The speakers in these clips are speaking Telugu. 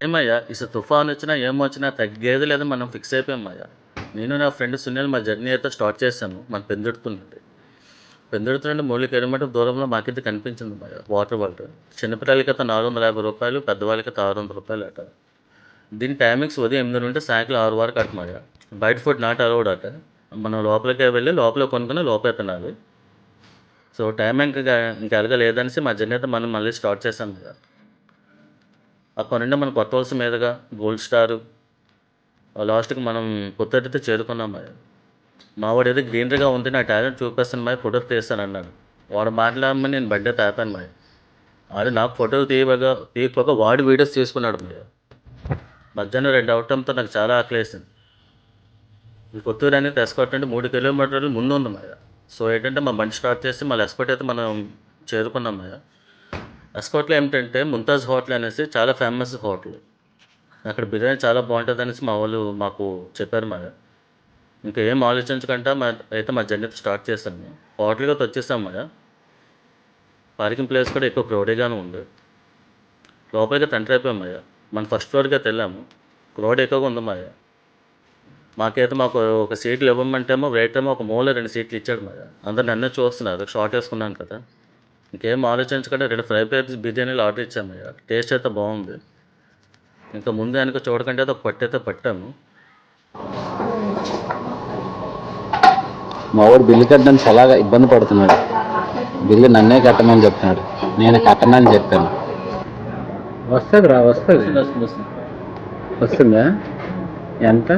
ఏమయ్యా ఈసారి తుఫానొచ్చినా, ఏమొచ్చినా తగ్గేది లేదు మనం ఫిక్స్ అయిపోయామయ్యా. నేను నా ఫ్రెండ్ సునీల్ మా జర్నీ అయితే స్టార్ట్ చేశాము. మన పెందుర్తి నుండి. పెందుర్తి నుండి 3 కిలోమీటర్ల దూరంలో మాకైతే కనిపించింది భయ్యా వాటర్ వరల్డ్. చిన్నపిల్లలకైతే రూ. 450, పెద్దవాళ్ళకైతే రూ. 600 అట. దీని టైమింగ్స్ ఉదయం 8 నుండి సాయంకాలం 6 వరకు అట మయ్యా. బయట ఫుడ్ నాట్ అలౌడ్ అట. మనం లోపలికే వెళ్ళి లోపల కొనుక్కొని లోపలే తినాలి. సో టైం ఇంకా ఎలాగో లేదనేసి మా జర్నీ అయితే మనం మళ్ళీ స్టార్ట్ చేశాం భయ్యా. అక్కడ నుండి మనం కొత్త వలస మీదుగా గోల్డ్ స్టార్ లాస్ట్‌కి మనం పుత్తడితో చేరుకున్నాం భయ్యా. మావాడేదో గ్రీనరీగా ఉంది. నా టాలెంట్ చూపిస్తాను భయ్యా, ఫోటోలు తీస్తానన్నాడు. వాడు మాట్లాడమని నేను బడ్డెతో ఆపాను భయ్యా. ఆడు నాకు ఫోటోలు తీయకపోగా వాడు వీడియోస్ తీసుకున్నాడు భయ్యా. మధ్యాహ్నం 2 అవ్వటంతో నాకు చాలా ఆకలేసింది. ఈ కొత్తూరు అనేది ఎస్కార్ట్ నుండి 3 కిలోమీటర్లు ముందు ఉంది భయ్యా. సో ఏంటంటే మా బండి స్టార్ట్ చేసి మళ్ళీ ఎస్కార్ట్ అయితే మనం చేరుకున్నాం భయ్యా. ఎస్కార్ట్‌లో ఏమిటంటే ముంతాజ్ హోటల్ అనేసి చాలా ఫేమస్ హోటల్. అక్కడ బిర్యానీ చాలా బాగుంటుందనేసి మా వాళ్ళు మాకు చెప్పారు భయ్యా. ఇంకా ఏం ఆలోచించకుండా మా జర్నీ స్టార్ట్ చేశాను. హోటల్‌కి అయితే వచ్చేసాం భయ్యా. పార్కింగ్ ప్లేస్ కూడా ఎక్కువ క్రౌడీగానే ఉంది. లోపలికి ఎంటర్ అయిపోయాం భయ్యా. మనం ఫస్ట్ ఫ్లోర్‌కి అయితే వెళ్ళాము. క్రౌడ్ ఎక్కువగా ఉంది భయ్యా. మాకు ఒక సీట్లు ఇవ్వమంటేమో వెయిటర్ ఒక మూల 2 సీట్లు ఇచ్చాడు భయ్యా. అందరూ నన్నే చూస్తున్నారు. షార్ట్ వేసుకున్నాను కదా. ఇంకేం ఆలోచించకుండా 2 ఫ్రై పీస్ బిర్యానీలు ఆర్డర్ ఇచ్చాము భయ్యా. టేస్ట్ అయితే బాగుంది. ఇంకా ముందు వెనక చూడకంటే అయితే ఒక పట్టు అయితే పట్టాము. మా వాడు బిల్లు కట్టడానికి చాలా ఇబ్బంది పడుతున్నాడు. బిల్లు నన్నే కట్టమని చెప్తున్నాడు. నేను కట్టనని చెప్పాను. వస్తుందిరా, వస్తుందా? ఎంత?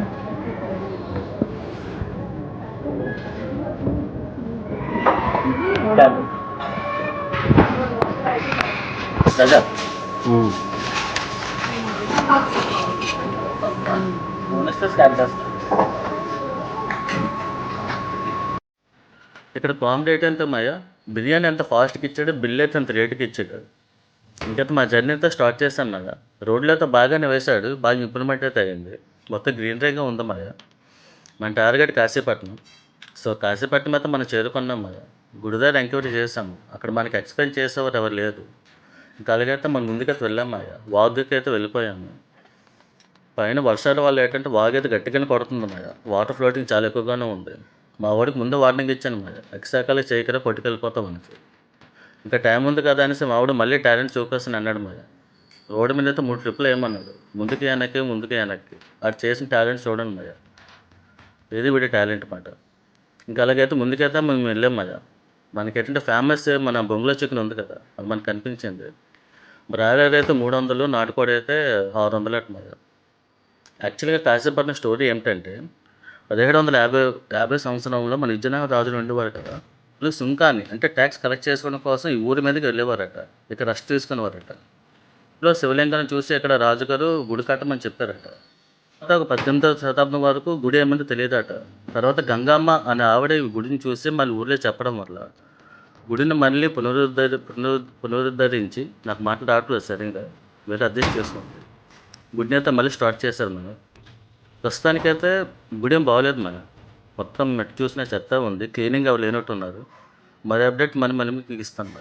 ఇక్కడ కామెడీ ఏంటంటే భయ్యా, బిర్యానీ ఎంత ఫాస్ట్‌గా ఇచ్చాడు, బిల్ అయితే అంత రేటుకి ఇచ్చాడు. ఇంకైతే మా జర్నీ అయితే స్టార్ట్ చేశాను భయ్యా. రోడ్లు అయితే బాగానే వేశాడు. బాగా ఇంప్రూవ్‌మెంట్ అయితే అయింది. మొత్తం గ్రీనరీగా ఉంది భయ్యా. మన టార్గెట్ కాశీపట్నం. సో కాశీపట్నం అయితే మనం చేరుకున్నాం భయ్యా. గుడి దగ్గర ఎంక్వైరీ చేసాము. అక్కడ మనకి ఎక్స్‌ప్లెయిన్ చేసేవారు ఎవరు లేదు. ఇంకా అలాగైతే మనం ముందుకైతే వెళ్ళాం భయ్యా. వాగుకి అయితే వెళ్ళిపోయాము. పైన వర్షాల వల్ల ఏంటంటే వాగు అయితే గట్టిగానే కొడుతుంది భయ్యా. వాటర్ ఫ్లోటింగ్ చాలా ఎక్కువగానే ఉంది. మా వాడికి ముందు వార్నింగ్ ఇచ్చాను భయ్యా. ఎక్స్ట్రాకాలు చేయకరా కొట్టుకెళ్ళిపోతాం అనేసి. ఇంకా టైం ఉంది కదా అనేసి మా వాడు మళ్ళీ టాలెంట్ చూపిస్తాను అన్నాడు భయ్యా. రోడ్డు మీద అయితే 3 ట్రిప్పులు వేయమన్నాడు. ముందుకి వెనక్కి. ఆడు చేసిన టాలెంట్ చూడండి భయ్యా. ఇది వీడి టాలెంట్ మాట. ఇంకా అలాగైతే ముందుకైతే మేము వెళ్ళాం భయ్యా. మనకేంటంటే ఫేమస్ మన బొంగులో చికెన్ ఉంది కదా, అది మనకు కనిపించింది. బ్రాయిలర్ అయితే 300, నాటుకోడి అయితే 600 అట భయ్యా. యాక్చువల్‌గా కాశీపట్నం స్టోరీ ఏమిటంటే 1750 సంవత్సరంలో మన విజయనగర రాజులు ఉండేవారు కదా. వీళ్ళు సుంకాన్ని అంటే ట్యాక్స్ కలెక్ట్ చేసుకోవడం కోసం ఈ ఊరి మీదకి వెళ్ళేవారట. ఇక్కడ రెస్ట్ తీసుకునేవారట. ఇందులో శివలింగాన్ని చూసి ఇక్కడ రాజుగారు గుడి కట్టమని చెప్పారట. తర్వాత ఒక 18వ శతాబ్దం వరకు గుడి ఏమందో తెలియదట. తర్వాత గంగమ్మ అనే ఆవిడ ఈ గుడిని చూసి మళ్ళీ ఊర్లో చెప్పడం వల్ల గుడిని మళ్ళీ పునరుద్ధరించి నాకు మాటలు రావట్లేదు సరిగ్గా. వేరే అడ్జస్ట్ చేసుకోండి. గుడిని అయితే మళ్ళీ స్టార్ట్ చేశారు మనం. ప్రస్తుతానికైతే గుడి ఏం బాగోలేదు మనం. మొత్తం మెట్టు చూసినా చెత్త ఉంది. క్లీనింగ్ అవి లేనట్టున్నారు. మరి అప్డేట్ మళ్ళీ మీకు ఇస్తాను మరి.